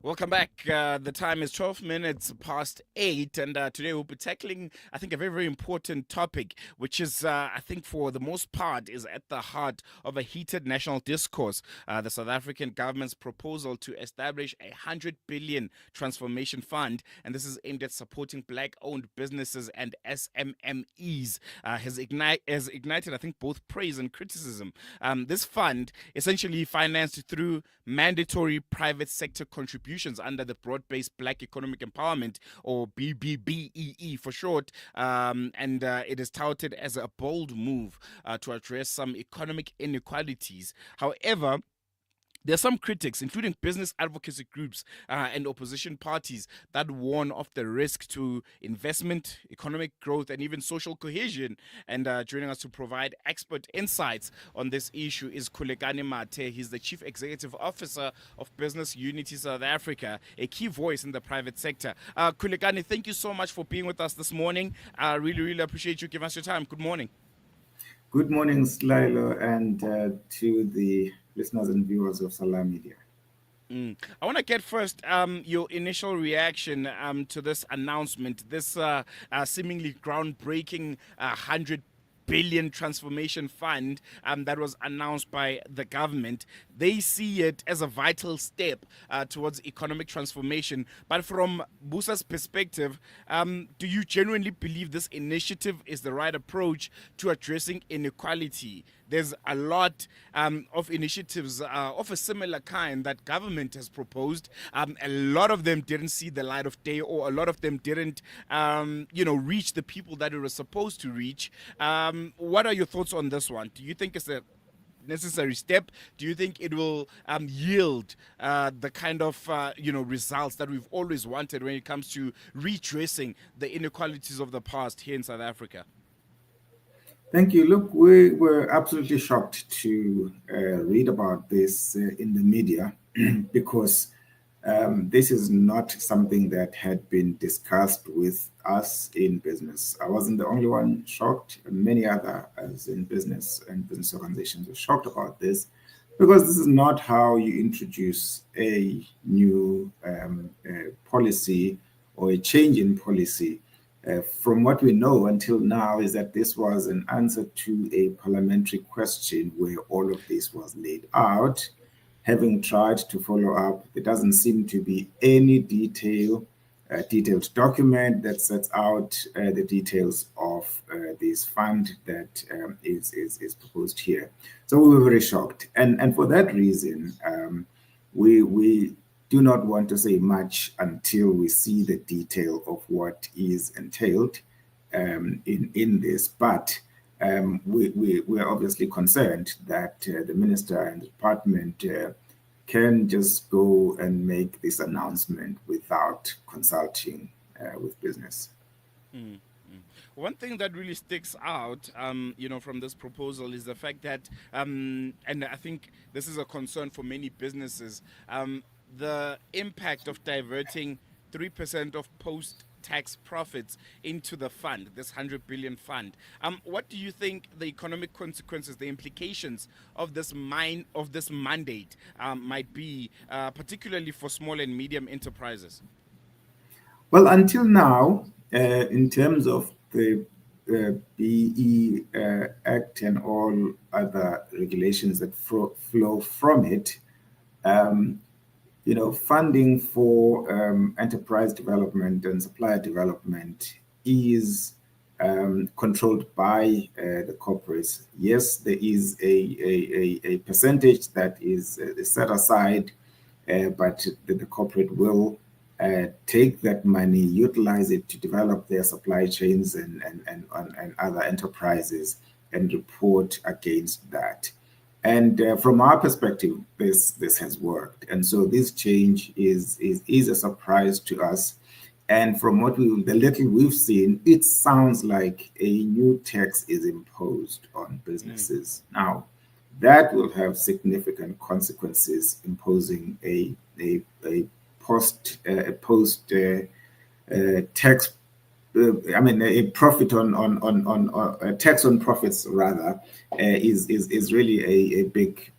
Welcome back. The time is 12 minutes past 8, and today we'll be tackling, I think, a very, very important topic, which is, I think, for the most part, is at the heart of a heated national discourse. The South African government's proposal to establish a 100 billion transformation fund, and this is aimed at supporting black-owned businesses and SMMEs, has ignited, I think, both praise and criticism. This fund, essentially financed through mandatory private sector contributions under the broad-based Black Economic Empowerment, or B-BBEE for short, and it is touted as a bold move to address some economic inequalities. However, there are some critics, including business advocacy groups and opposition parties, that warn of the risk to investment, economic growth, and even social cohesion. And joining us to provide expert insights on this issue is Khulekani Mathe. He's the Chief Executive Officer of Business Unity South Africa, a key voice in the private sector. Khulekani, thank you so much for being with us this morning. I really, really appreciate you giving us your time. Good morning. Good morning, Slylo, and to the listeners and viewers of Salam Media. I want to get first your initial reaction to this announcement, this seemingly groundbreaking 100 billion transformation fund that was announced by the government. They see it as a vital step towards economic transformation. But from BUSA's perspective, do you genuinely believe this initiative is the right approach to addressing inequality? There's a lot of initiatives of a similar kind that government has proposed. A lot of them didn't see the light of day, or a lot of them didn't, reach the people that it was supposed to reach. What are your thoughts on this one? Do you think it's a necessary step? Do you think it will yield the kind of results that we've always wanted when it comes to redressing the inequalities of the past here in South Africa? Thank you. Look, we were absolutely shocked to read about this in the media because this is not something that had been discussed with us in business. I wasn't the only one shocked. Many others in business and business organizations were shocked about this because this is not how you introduce a new policy or a change in policy. From what we know until now is that this was an answer to a parliamentary question where all of this was laid out. Having tried to follow up, there doesn't seem to be any detailed document that sets out the details of this fund that is proposed here. So we were very shocked. And for that reason, we do not want to say much until we see the detail of what is entailed in this. But we are obviously concerned that the minister and the department can just go and make this announcement without consulting with business. Mm. One thing that really sticks out, from this proposal is the fact that, and I think this is a concern for many businesses, the impact of diverting 3% of post-tax profits into the fund, this 100 billion fund. What do you think the economic consequences, the implications of this mandate might be, particularly for small and medium enterprises? Well, until now, in terms of the BE Act and all other regulations that flow from it, funding for enterprise development and supplier development is controlled by the corporates. Yes, there is a percentage that is set aside, but the corporate will take that money, utilize it to develop their supply chains and other enterprises, and report against that. And from our perspective, this has worked, and so this change is a surprise to us. And from the little we've seen, it sounds like a new tax is imposed on businesses. Now, that will have significant consequences, imposing a post tax I mean, a profit on a tax on profits rather is really a big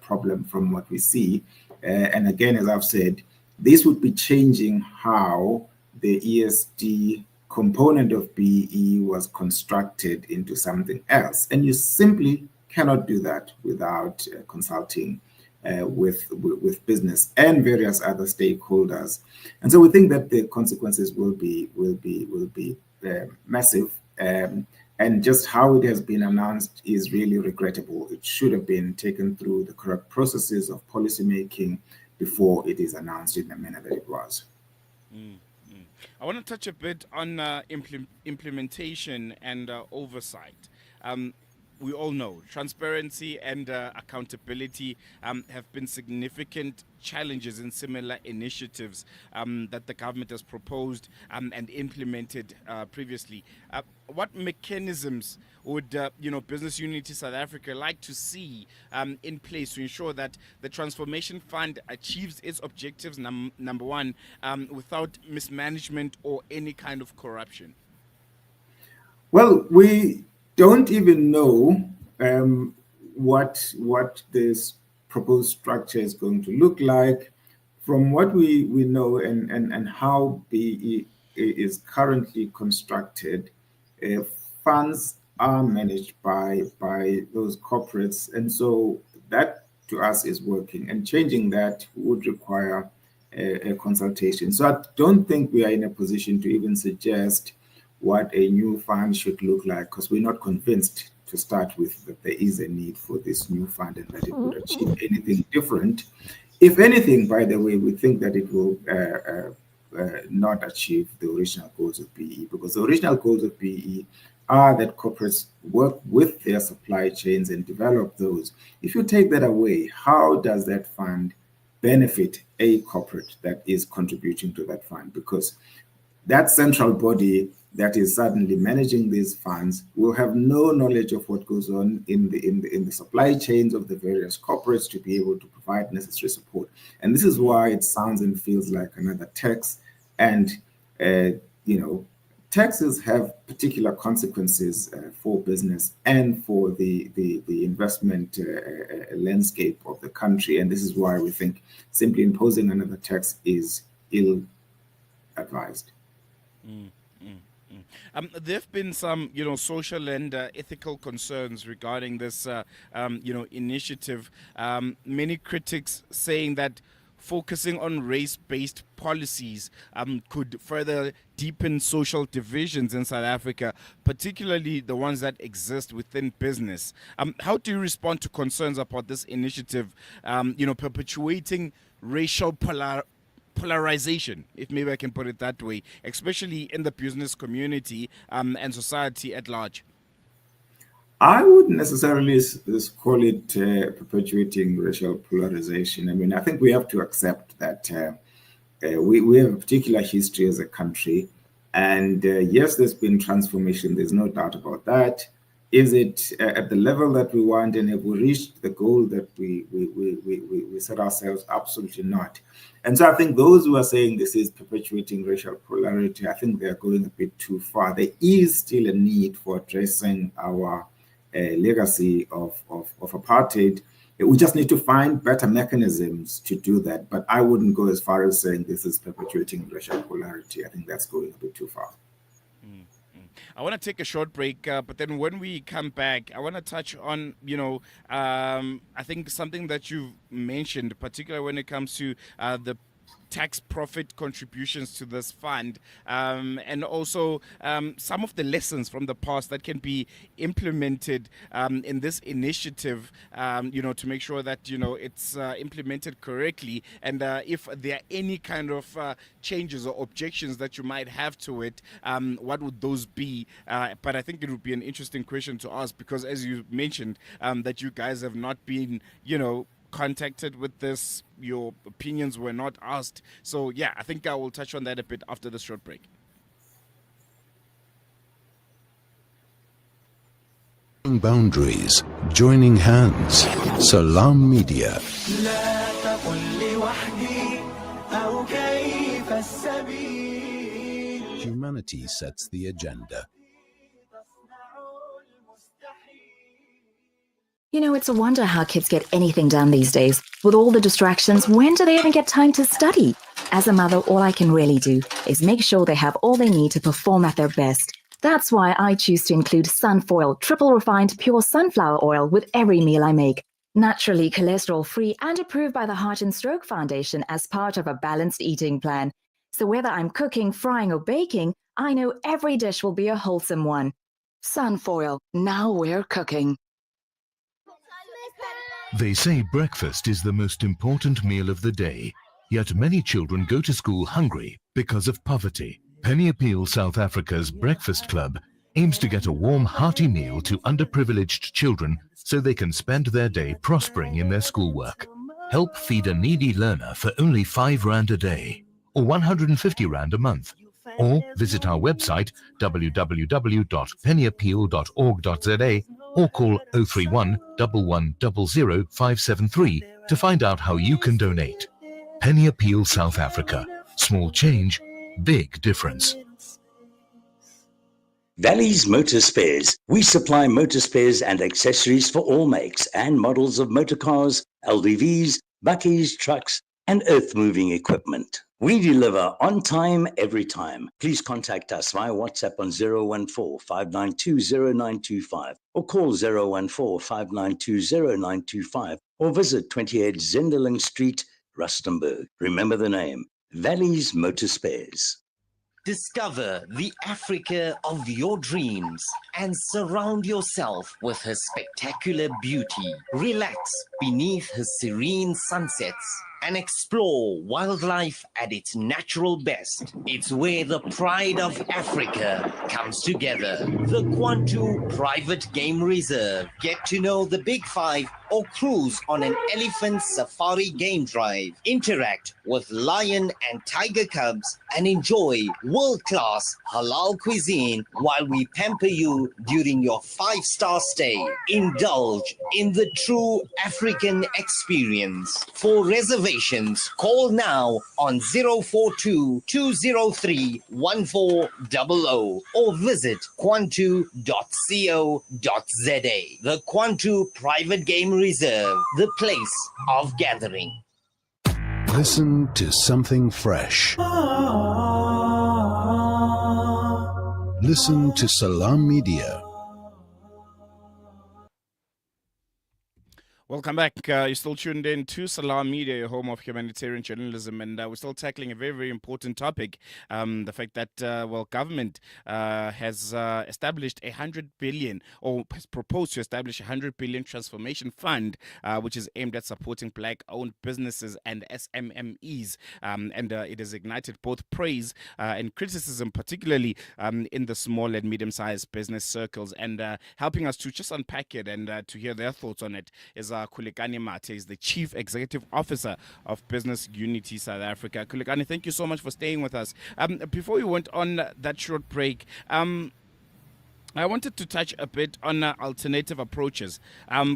problem from what we see. And again, as I've said, this would be changing how the ESD component of BEE was constructed into something else, and you simply cannot do that without consulting with business and various other stakeholders. And so we think that the consequences will be massive. And just how it has been announced is really regrettable. It should have been taken through the correct processes of policymaking before it is announced in the manner that it was. I want to touch a bit on implementation and oversight. We all know transparency and accountability have been significant challenges in similar initiatives that the government has proposed and implemented previously. What mechanisms would Business Unity South Africa like to see in place to ensure that the Transformation Fund achieves its objectives, number one, without mismanagement or any kind of corruption? Well, we don't even know what this proposed structure is going to look like. From what we know and how BE is currently constructed, funds are managed by those corporates, and so that to us is working, and changing that would require a consultation. So I don't think we are in a position to even suggest what a new fund should look like, because we're not convinced to start with that there is a need for this new fund and that it would achieve anything different. If anything, by the way, we think that it will not achieve the original goals of BE, because the original goals of BE are that corporates work with their supply chains and develop those. If you take that away, how does that fund benefit a corporate that is contributing to that fund? Because that central body that is suddenly managing these funds will have no knowledge of what goes on in the supply chains of the various corporates to be able to provide necessary support. And this is why it sounds and feels like another tax. And taxes have particular consequences for business and for the investment landscape of the country. And this is why we think simply imposing another tax is ill-advised. There have been some, social and ethical concerns regarding this, initiative. Many critics saying that focusing on race-based policies could further deepen social divisions in South Africa, particularly the ones that exist within business. How do you respond to concerns about this initiative, perpetuating racial polarization, if maybe I can put it that way, especially in the business community and society at large? I wouldn't necessarily call it perpetuating racial polarization. I mean, I think we have to accept that we have a particular history as a country. And yes, there's been transformation. There's no doubt about that. Is it at the level that we want, and have we reached the goal that we set ourselves? Absolutely not. And so I think those who are saying this is perpetuating racial polarity, I think they're going a bit too far. There is still a need for addressing our legacy of apartheid. We just need to find better mechanisms to do that. But I wouldn't go as far as saying this is perpetuating racial polarity. I think that's going a bit too far. I want to take a short break, but then when we come back, I want to touch on, I think something that you've mentioned, particularly when it comes to the tax profit contributions to this fund, and also some of the lessons from the past that can be implemented in this initiative, to make sure that, it's implemented correctly. And if there are any kind of changes or objections that you might have to it, what would those be? But I think it would be an interesting question to ask, because as you mentioned, that you guys have not been, contacted with this, your opinions were not asked. So yeah, I think I will touch on that a bit after this short break. Boundaries, joining hands. Salam Media. Humanity sets the agenda. You know, it's a wonder how kids get anything done these days. With all the distractions, when do they even get time to study? As a mother, all I can really do is make sure they have all they need to perform at their best. That's why I choose to include Sunfoil, triple refined pure sunflower oil with every meal I make. Naturally cholesterol-free and approved by the Heart and Stroke Foundation as part of a balanced eating plan. So whether I'm cooking, frying or baking, I know every dish will be a wholesome one. Sunfoil, now we're cooking. They say breakfast is the most important meal of the day, yet many children go to school hungry because of poverty. Penny Appeal South Africa's Breakfast Club aims to get a warm, hearty meal to underprivileged children so they can spend their day prospering in their schoolwork. Help feed a needy learner for only 5 Rand a day, or 150 Rand a month. Or visit our website www.pennyappeal.org.za or call 031 1100 573 to find out how you can donate. Penny Appeal South Africa. Small change, big difference. Valley's Motor Spares. We supply motor spares and accessories for all makes and models of motor cars, LDVs, bakkies, trucks, and earth-moving equipment. We deliver on time, every time. Please contact us via WhatsApp on 014-592-0925 or call 014-592-0925 or visit 28 Zenderling Street, Rustenburg. Remember the name, Valley's Motor Spares. Discover the Africa of your dreams and surround yourself with her spectacular beauty. Relax beneath her serene sunsets and explore wildlife at its natural best. It's where the pride of Africa comes together. The Kwantu Private Game Reserve. Get to know the Big Five or cruise on an elephant safari game drive. Interact with lion and tiger cubs and enjoy world-class halal cuisine while we pamper you during your 5-star stay. Indulge in the true African experience. For reservations, call now on 042-203-1400 or visit kwantu.co.za. The Kwantu Private Game Reserve, the place of gathering. Listen to something fresh. Listen to Salam Media. Welcome back. You're still tuned in to Salam Media, your home of humanitarian journalism, and we're still tackling a very, very important topic. The fact that, government has established 100 billion, or has proposed to establish 100 billion transformation fund, which is aimed at supporting black-owned businesses and SMMEs. It has ignited both praise and criticism, particularly in the small and medium-sized business circles. And helping us to just unpack it and to hear their thoughts on it is Khulekani Mathe, is the Chief Executive Officer of Business Unity South Africa. Khulekani, thank you so much for staying with us. Before we went on that short break, I wanted to touch a bit on alternative approaches.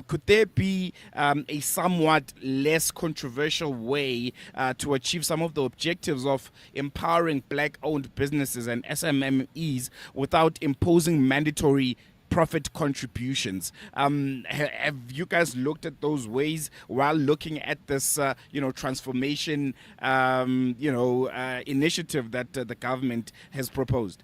Could there be a somewhat less controversial way to achieve some of the objectives of empowering black-owned businesses and SMMEs without imposing mandatory profit contributions? Have you guys looked at those ways while looking at this, transformation, initiative that the government has proposed?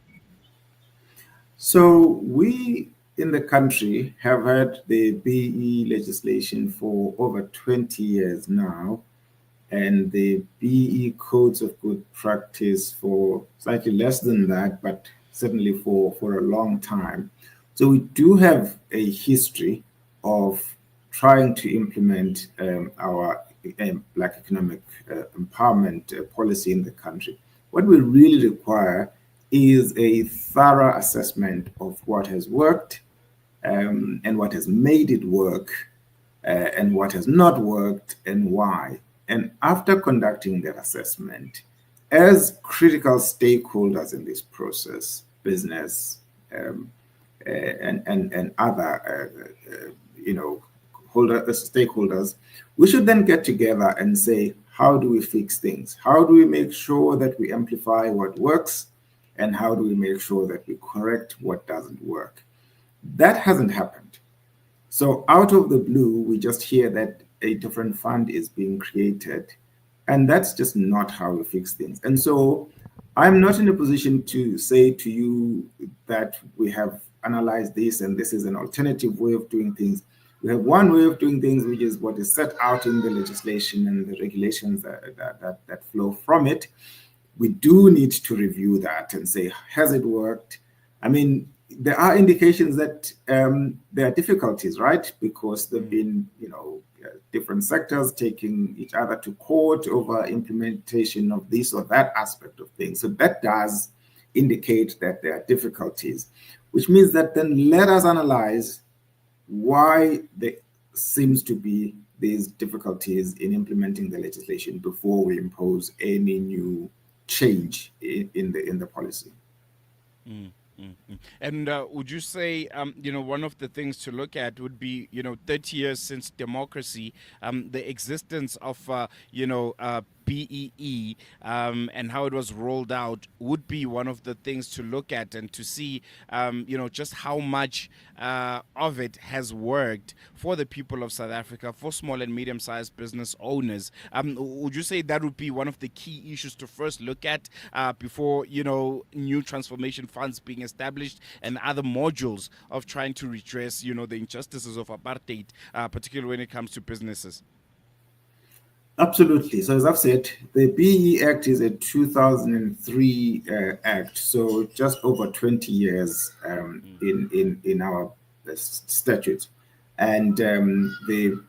So we in the country have had the BEE legislation for over 20 years now, and the BEE codes of good practice for slightly less than that, but certainly for a long time. So we do have a history of trying to implement our Black economic empowerment policy in the country. What we really require is a thorough assessment of what has worked and what has made it work and what has not worked and why. And after conducting that assessment, as critical stakeholders in this process, business, and other, stakeholders, we should then get together and say, how do we fix things? How do we make sure that we amplify what works and how do we make sure that we correct what doesn't work. That hasn't happened. So out of the blue, we just hear that a different fund is being created, and that's just not how we fix things. And so I'm not in a position to say to you that we have analyzed this and this is an alternative way of doing things. We have one way of doing things, which is what is set out in the legislation and the regulations that flow from it. We do need to review that and say, has it worked? I mean, there are indications that there are difficulties, right? Because there've been, different sectors taking each other to court over implementation of this or that aspect of things. So that does indicate that there are difficulties, which means that then let us analyze why there seems to be these difficulties in implementing the legislation before we impose any new change in the policy. Mm. And would you say, one of the things to look at would be, 30 years since democracy, the existence of, BEE and how it was rolled out would be one of the things to look at and to see, just how much of it has worked for the people of South Africa, for small and medium-sized business owners. Would you say that would be one of the key issues to first look at before, new transformation funds being established and other modules of trying to redress, the injustices of apartheid, particularly when it comes to businesses? Absolutely. So as I've said, the BEE Act is a 2003 act, so just over 20 years in our statutes. And the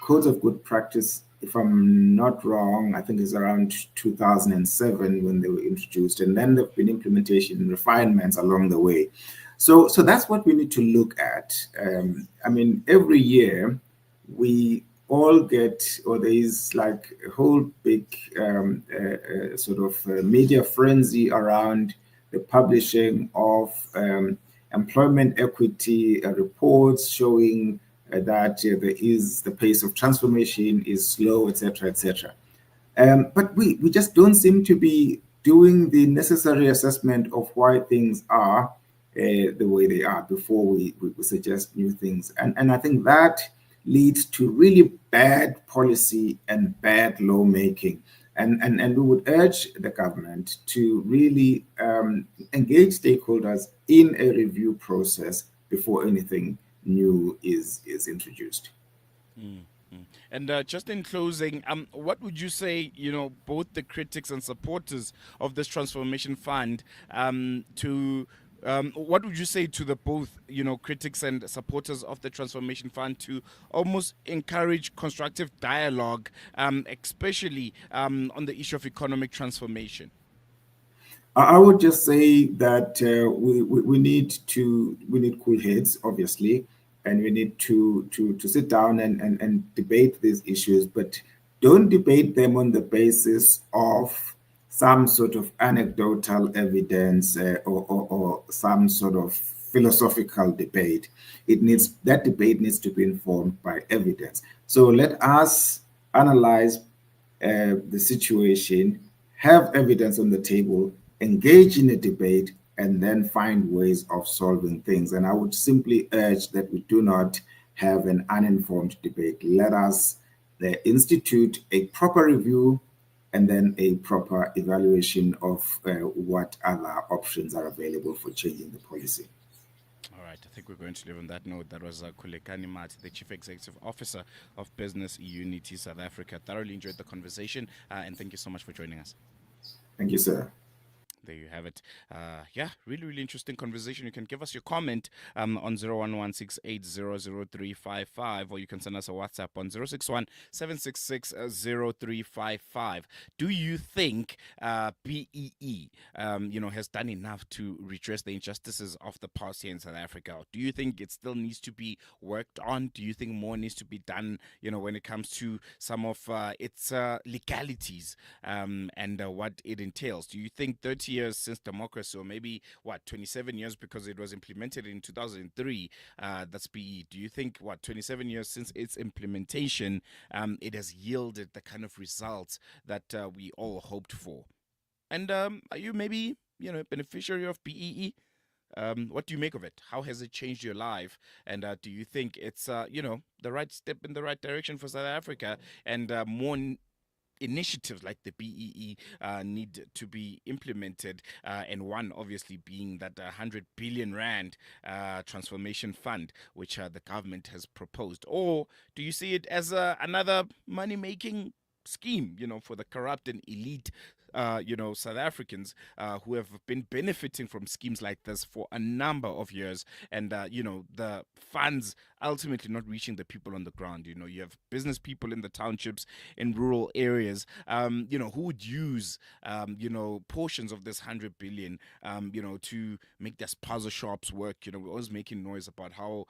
codes of good practice, if I'm not wrong, I think is around 2007 when they were introduced, and then there've been implementation and refinements along the way. So that's what we need to look at. Every year we all get, or there is like a whole big media frenzy around the publishing of employment equity reports showing that the pace of transformation is slow, etc., etc. But we just don't seem to be doing the necessary assessment of why things are the way they are before we suggest new things. And I think that leads to really bad policy and bad lawmaking. And we would urge the government to really engage stakeholders in a review process before anything new is introduced. And just in closing, what would you say, both the critics and supporters of this transformation fund what would you say to the both, critics and supporters of the Transformation Fund to almost encourage constructive dialogue, especially on the issue of economic transformation? I would just say that we need cool heads, obviously, and we need to sit down and debate these issues, but don't debate them on the basis of some sort of anecdotal evidence or some sort of philosophical debate. That debate needs to be informed by evidence. So let us analyze the situation, have evidence on the table, engage in a debate, and then find ways of solving things. And I would simply urge that we do not have an uninformed debate. Let us institute a proper review and then a proper evaluation of what other options are available for changing the policy. All right, I think we're going to leave on that note. That was Khulekani Mathe, the Chief Executive Officer of Business Unity South Africa. Thoroughly enjoyed the conversation, and thank you so much for joining us. Thank you, sir. There you have it. Really, really interesting conversation. You can give us your comment on 01168000355, or you can send us a WhatsApp on 061-766-0355. Do you think BEE, has done enough to redress the injustices of the past here in South Africa? Or do you think it still needs to be worked on? Do you think more needs to be done, when it comes to some of its legalities and what it entails? Do you think 30 years since democracy, or maybe 27 years, because it was implemented in 2003, that's BE, do you think 27 years since its implementation, it has yielded the kind of results that we all hoped for? And are you maybe beneficiary of BEE? What do you make of it? How has it changed your life? And do you think it's, the right step in the right direction for South Africa, and more initiatives like the BEE need to be implemented, and one obviously being that 100 billion rand transformation fund, which the government has proposed? Or do you see it as another money making scheme, for the corrupt and elite, South Africans who have been benefiting from schemes like this for a number of years, and the funds ultimately not reaching the people on the ground? You have business people in the townships, in rural areas, who would use, portions of this 100 billion, to make their puzzle shops work. We're always making noise about how,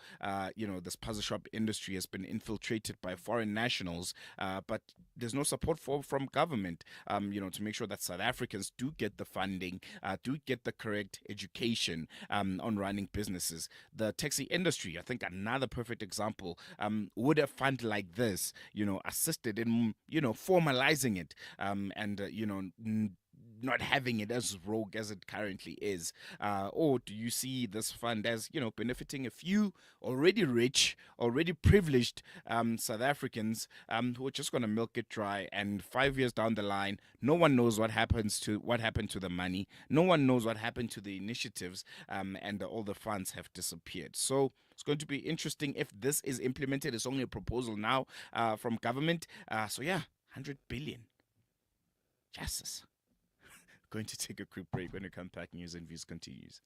this puzzle shop industry has been infiltrated by foreign nationals, but there's no support from government, to make sure that South Africans do get the funding, do get the correct education on running businesses. The taxi industry, I think, another perfect example. Would a fund like this, assisted in, formalizing it, and not having it as rogue as it currently is? Or do you see this fund as, benefiting a few already rich, already privileged South Africans who are just going to milk it dry, and 5 years down the line, no one knows what happened to the money, no one knows what happened to the initiatives, and all the funds have disappeared. So it's going to be interesting if this is implemented. It's only a proposal now from government. 100 billion. Jesus. Going to take a quick break. When we come back, News and Views continues.